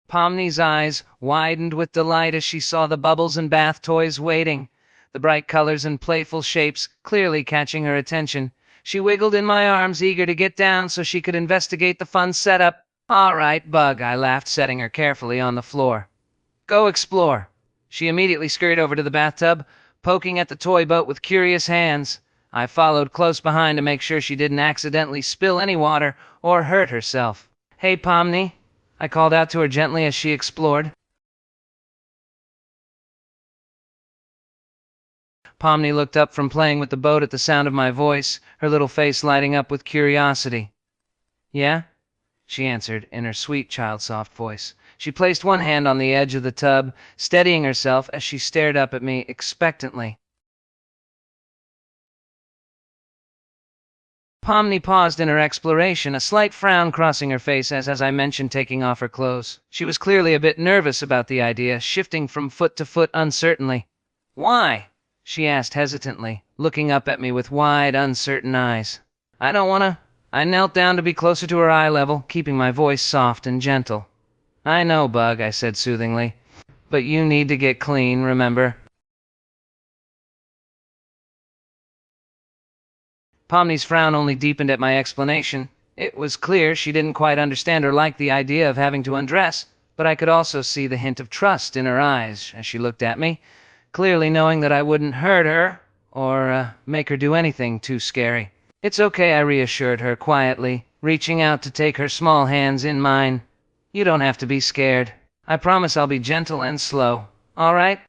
Pomni's eyes widened with delight as she saw the bubbles and bath toys waiting, the bright colors and playful shapes clearly catching her attention. She wiggled in my arms, eager to get down so she could investigate the fun setup. "All right, Bug," I laughed, setting her carefully on the floor. "Go explore." She immediately scurried over to the bathtub, poking at the toy boat with curious hands. I followed close behind to make sure she didn't accidentally spill any water or hurt herself. "Hey, Pomni," I called out to her gently as she explored. Pomni looked up from playing with the boat at the sound of my voice, her little face lighting up with curiosity. "Yeah?" she answered in her sweet, child-soft voice. She placed one hand on the edge of the tub, steadying herself as she stared up at me expectantly. Pomni paused in her exploration, a slight frown crossing her face as I mentioned taking off her clothes. She was clearly a bit nervous about the idea, shifting from foot to foot uncertainly. "Why?" she asked hesitantly, looking up at me with wide, uncertain eyes. "I don't wanna." I knelt down to be closer to her eye level, keeping my voice soft and gentle. "I know, Bug," I said soothingly, "but you need to get clean, remember?" Pomni's frown only deepened at my explanation. It was clear she didn't quite understand or like the idea of having to undress, but I could also see the hint of trust in her eyes as she looked at me, clearly knowing that I wouldn't hurt her or make her do anything too scary. "It's okay," I reassured her quietly, reaching out to take her small hands in mine. "You don't have to be scared. I promise I'll be gentle and slow. All right?"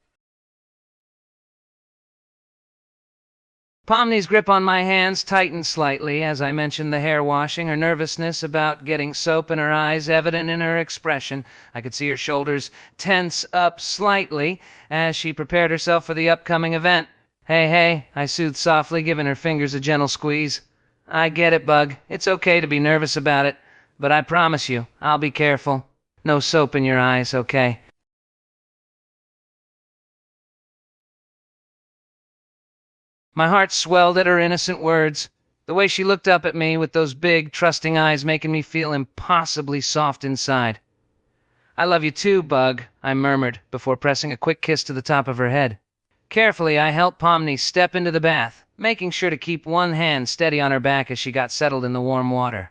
Pomni's grip on my hands tightened slightly as I mentioned the hair washing, her nervousness about getting soap in her eyes evident in her expression. I could see her shoulders tense up slightly as she prepared herself for the upcoming event. Hey, I soothed softly, giving her fingers a gentle squeeze. "I get it, Bug. It's okay to be nervous about it, but I promise you, I'll be careful. No soap in your eyes, okay?" My heart swelled at her innocent words, the way she looked up at me with those big, trusting eyes making me feel impossibly soft inside. "I love you too, Bug," I murmured, before pressing a quick kiss to the top of her head. Carefully, I helped Pomni step into the bath, making sure to keep one hand steady on her back as she got settled in the warm water.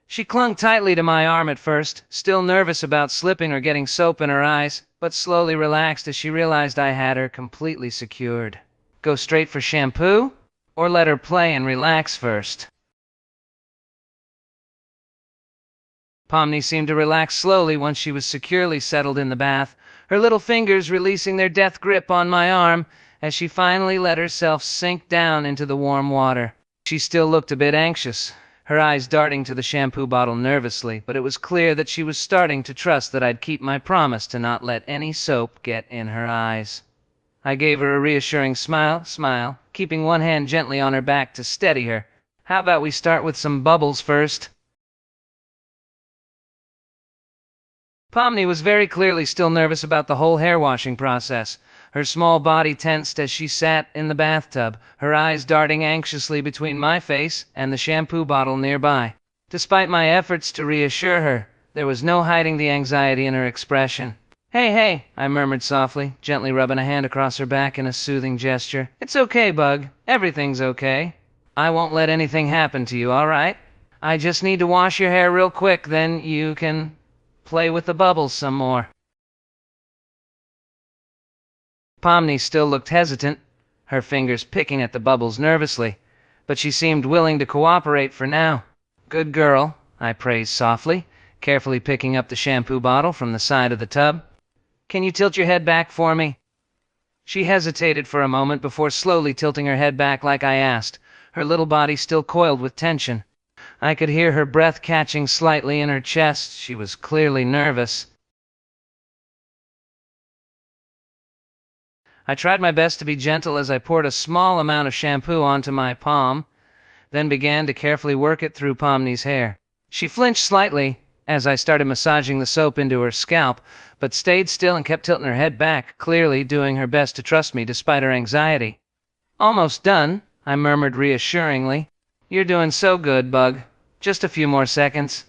She clung tightly to my arm at first, still nervous about slipping or getting soap in her eyes, but slowly relaxed as she realized I had her completely secured. Go straight for shampoo, or let her play and relax first? Pomni seemed to relax slowly once she was securely settled in the bath, her little fingers releasing their death grip on my arm as she finally let herself sink down into the warm water. She still looked a bit anxious, her eyes darting to the shampoo bottle nervously, but it was clear that she was starting to trust that I'd keep my promise to not let any soap get in her eyes. I gave her a reassuring smile, keeping one hand gently on her back to steady her. "How about we start with some bubbles first?" Pomni was very clearly still nervous about the whole hair washing process. Her small body tensed as she sat in the bathtub, her eyes darting anxiously between my face and the shampoo bottle nearby. Despite my efforts to reassure her, there was no hiding the anxiety in her expression. Hey, I murmured softly, gently rubbing a hand across her back in a soothing gesture. "It's okay, Bug. Everything's okay. I won't let anything happen to you, all right? I just need to wash your hair real quick, then you can play with the bubbles some more." Pomni still looked hesitant, her fingers picking at the bubbles nervously, but she seemed willing to cooperate for now. "Good girl," I praised softly, carefully picking up the shampoo bottle from the side of the tub. "Can you tilt your head back for me?" She hesitated for a moment before slowly tilting her head back like I asked, her little body still coiled with tension. I could hear her breath catching slightly in her chest. She was clearly nervous. I tried my best to be gentle as I poured a small amount of shampoo onto my palm, then began to carefully work it through Pomni's hair. She flinched slightly as I started massaging the soap into her scalp, but stayed still and kept tilting her head back, clearly doing her best to trust me despite her anxiety. "Almost done," I murmured reassuringly. "You're doing so good, Bug. Just a few more seconds."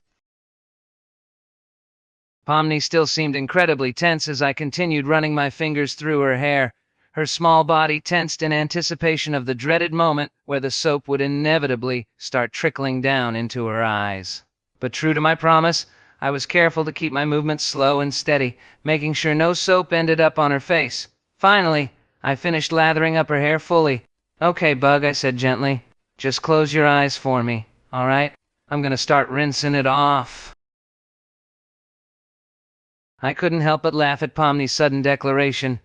Pomni still seemed incredibly tense as I continued running my fingers through her hair, her small body tensed in anticipation of the dreaded moment where the soap would inevitably start trickling down into her eyes. But true to my promise, I was careful to keep my movements slow and steady, making sure no soap ended up on her face. Finally, I finished lathering up her hair fully. "Okay, Bug," I said gently. "Just close your eyes for me, all right? I'm gonna start rinsing it off." I couldn't help but laugh at Pomni's sudden declaration.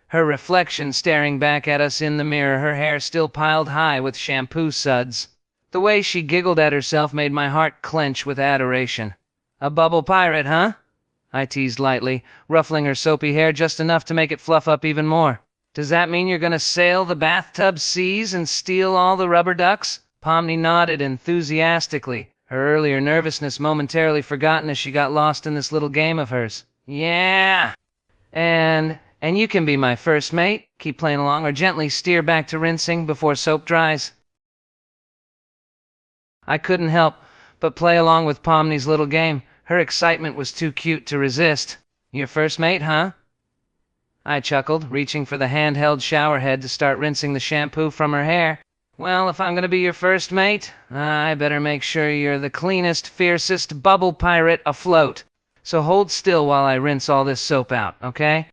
Her reflection staring back at us in the mirror, her hair still piled high with shampoo suds. The way she giggled at herself made my heart clench with adoration. "A bubble pirate, huh?" I teased lightly, ruffling her soapy hair just enough to make it fluff up even more. "Does that mean you're gonna sail the bathtub seas and steal all the rubber ducks?" Pomni nodded enthusiastically, her earlier nervousness momentarily forgotten as she got lost in this little game of hers. "Yeah! And you can be my first mate, keep playing along, or gently steer back to rinsing before soap dries." I couldn't help but play along with Pomni's little game. Her excitement was too cute to resist. "Your first mate, huh?" I chuckled, reaching for the handheld shower head to start rinsing the shampoo from her hair. "Well, if I'm gonna be your first mate, I better make sure you're the cleanest, fiercest bubble pirate afloat. So hold still while I rinse all this soap out, okay?"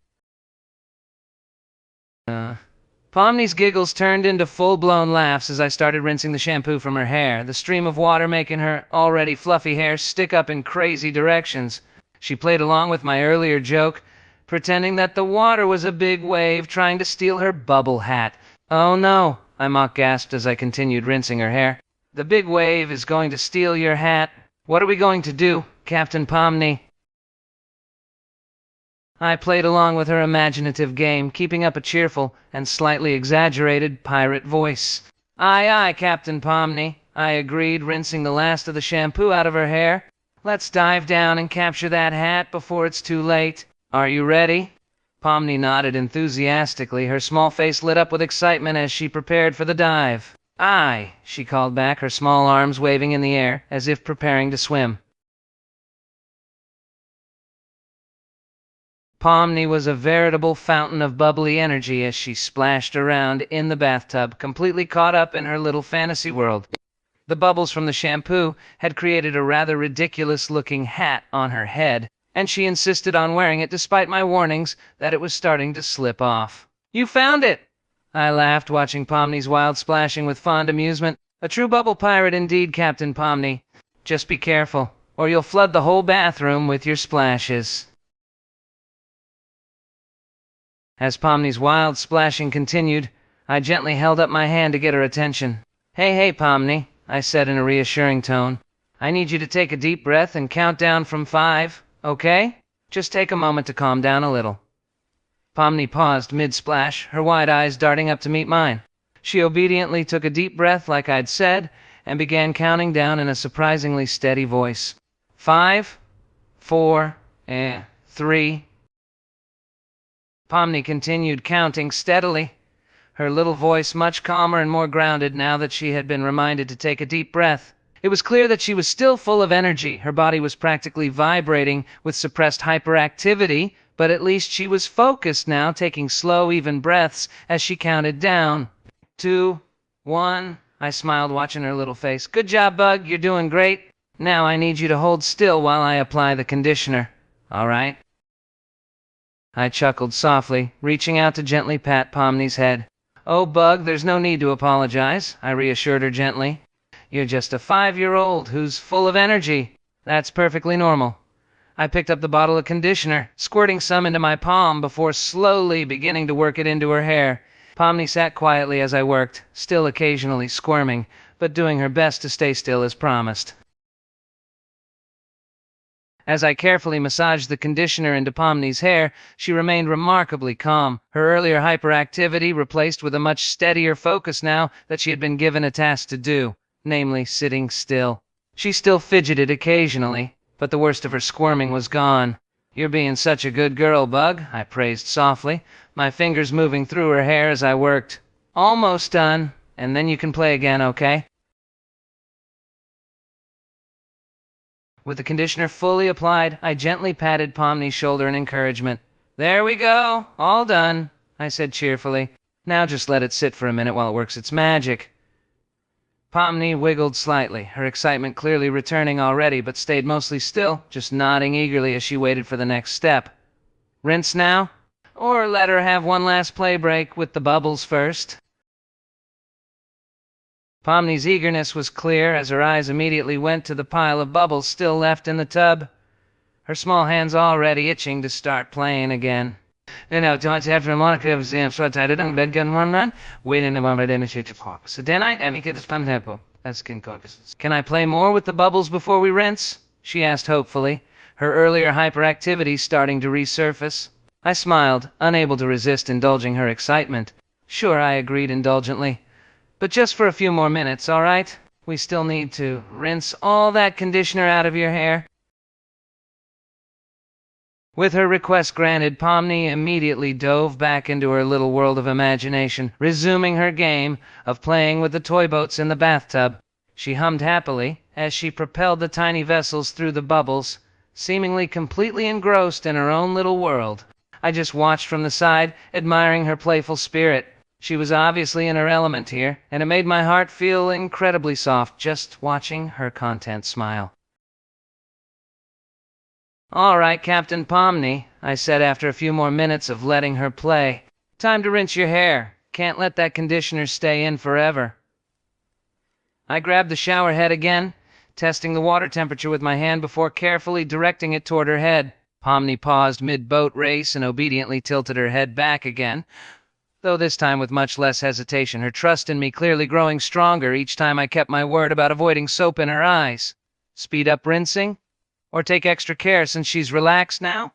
Pomni's giggles turned into full-blown laughs as I started rinsing the shampoo from her hair, the stream of water making her already fluffy hair stick up in crazy directions. She played along with my earlier joke, pretending that the water was a big wave trying to steal her bubble hat. "Oh no," I mock-gasped as I continued rinsing her hair. "The big wave is going to steal your hat. What are we going to do, Captain Pomni?" I played along with her imaginative game, keeping up a cheerful and slightly exaggerated pirate voice. "Aye, aye, Captain Pomni," I agreed, rinsing the last of the shampoo out of her hair. "Let's dive down and capture that hat before it's too late. Are you ready?" Pomni nodded enthusiastically, her small face lit up with excitement as she prepared for the dive. "Aye," she called back, her small arms waving in the air, as if preparing to swim. Pomni was a veritable fountain of bubbly energy as she splashed around in the bathtub, completely caught up in her little fantasy world. The bubbles from the shampoo had created a rather ridiculous-looking hat on her head, and she insisted on wearing it despite my warnings that it was starting to slip off. "You found it!" I laughed, watching Pomni's wild splashing with fond amusement. "A true bubble pirate indeed, Captain Pomni. Just be careful, or you'll flood the whole bathroom with your splashes." As Pomni's wild splashing continued, I gently held up my hand to get her attention. Hey, Pomni," I said in a reassuring tone. "I need you to take a deep breath and count down from 5, okay? Just take a moment to calm down a little." Pomni paused mid-splash, her wide eyes darting up to meet mine. She obediently took a deep breath like I'd said, and began counting down in a surprisingly steady voice. 5, 4, 3... Pomni continued counting steadily, her little voice much calmer and more grounded now that she had been reminded to take a deep breath. It was clear that she was still full of energy. Her body was practically vibrating with suppressed hyperactivity, but at least she was focused now, taking slow, even breaths as she counted down. 2, 1, I smiled, watching her little face. "Good job, Bug, you're doing great. Now I need you to hold still while I apply the conditioner. All right?" I chuckled softly, reaching out to gently pat Pomni's head. "Oh, Bug, there's no need to apologize," I reassured her gently. "You're just a 5-year-old who's full of energy. That's perfectly normal." I picked up the bottle of conditioner, squirting some into my palm before slowly beginning to work it into her hair. Pomni sat quietly as I worked, still occasionally squirming, but doing her best to stay still as promised. As I carefully massaged the conditioner into Pomni's hair, she remained remarkably calm, her earlier hyperactivity replaced with a much steadier focus now that she had been given a task to do, namely sitting still. She still fidgeted occasionally, but the worst of her squirming was gone. "You're being such a good girl, Bug," I praised softly, my fingers moving through her hair as I worked. "Almost done, and then you can play again, okay?" With the conditioner fully applied, I gently patted Pomni's shoulder in encouragement. "There we go, all done," I said cheerfully. "Now just let it sit for a minute while it works its magic." Pomni wiggled slightly, her excitement clearly returning already, but stayed mostly still, just nodding eagerly as she waited for the next step. Rinse now? Or let her have one last play break with the bubbles first? Pomni's eagerness was clear as her eyes immediately went to the pile of bubbles still left in the tub, her small hands already itching to start playing again. "Now, don't have to Monica of Zam, so I did on bed gun one run, waiting about my dinner to pop. So then I make it as fun tempo. That's skin caucus. Can I play more with the bubbles before we rinse?" she asked hopefully, her earlier hyperactivity starting to resurface. I smiled, unable to resist indulging her excitement. "Sure," I agreed indulgently. "But just for a few more minutes, all right? We still need to rinse all that conditioner out of your hair." With her request granted, Pomni immediately dove back into her little world of imagination, resuming her game of playing with the toy boats in the bathtub. She hummed happily as she propelled the tiny vessels through the bubbles, seemingly completely engrossed in her own little world. I just watched from the side, admiring her playful spirit. She was obviously in her element here, and it made my heart feel incredibly soft just watching her content smile. "All right, Captain Pomni," I said after a few more minutes of letting her play. "Time to rinse your hair. Can't let that conditioner stay in forever." I grabbed the shower head again, testing the water temperature with my hand before carefully directing it toward her head. Pomni paused mid-boat race and obediently tilted her head back again, though this time with much less hesitation, her trust in me clearly growing stronger each time I kept my word about avoiding soap in her eyes. Speed up rinsing? Or take extra care since she's relaxed now?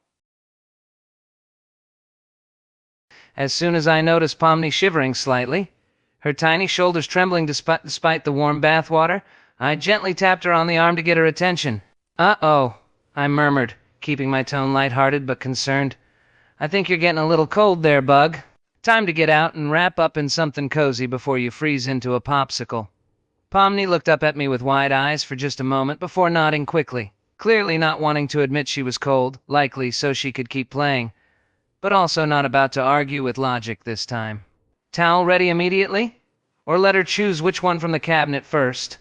As soon as I noticed Pomni shivering slightly, her tiny shoulders trembling despite the warm bath water, I gently tapped her on the arm to get her attention. "Uh-oh," I murmured, keeping my tone lighthearted but concerned. "I think you're getting a little cold there, Bug. Time to get out and wrap up in something cozy before you freeze into a popsicle." Pomni looked up at me with wide eyes for just a moment before nodding quickly, clearly not wanting to admit she was cold, likely so she could keep playing, but also not about to argue with logic this time. "Towel ready immediately? Or let her choose which one from the cabinet first?"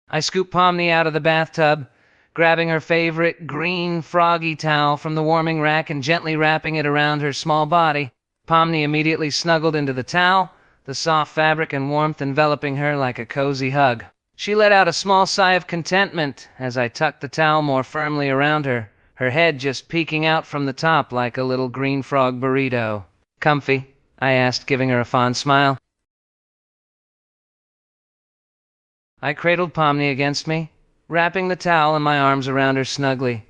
I scooped Pomni out of the bathtub, grabbing her favorite green froggy towel from the warming rack and gently wrapping it around her small body. Pomni immediately snuggled into the towel, the soft fabric and warmth enveloping her like a cozy hug. She let out a small sigh of contentment as I tucked the towel more firmly around her, her head just peeking out from the top like a little green frog burrito. "Comfy?" I asked, giving her a fond smile. I cradled Pomni against me, wrapping the towel in my arms around her snugly.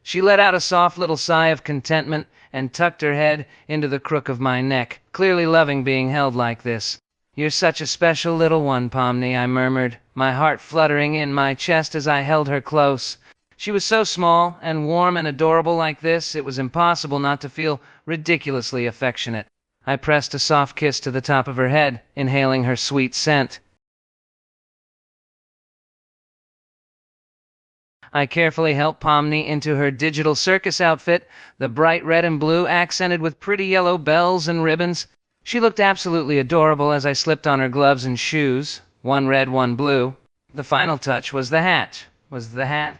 She let out a soft little sigh of contentment and tucked her head into the crook of my neck, clearly loving being held like this. "You're such a special little one, Pomni," I murmured, my heart fluttering in my chest as I held her close. She was so small and warm and adorable like this, it was impossible not to feel ridiculously affectionate. I pressed a soft kiss to the top of her head, inhaling her sweet scent. I carefully helped Pomni into her digital circus outfit, the bright red and blue accented with pretty yellow bells and ribbons. She looked absolutely adorable as I slipped on her gloves and shoes, one red, one blue. The final touch was the hat.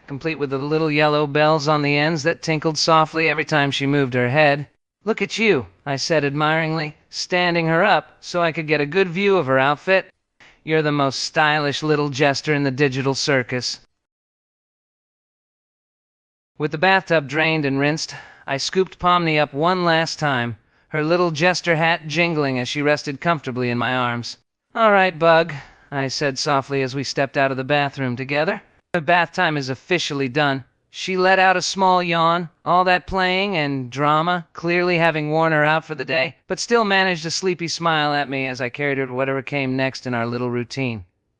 Complete with the little yellow bells on the ends that tinkled softly every time she moved her head. "Look at you," I said admiringly, standing her up so I could get a good view of her outfit. "You're the most stylish little jester in the digital circus." With the bathtub drained and rinsed, I scooped Pomni up one last time, her little jester hat jingling as she rested comfortably in my arms. "All right, Bug," I said softly as we stepped out of the bathroom together. "The bath time is officially done." She let out a small yawn, all that playing and drama clearly having worn her out for the day, but still managed a sleepy smile at me as I carried her to whatever came next in our little routine.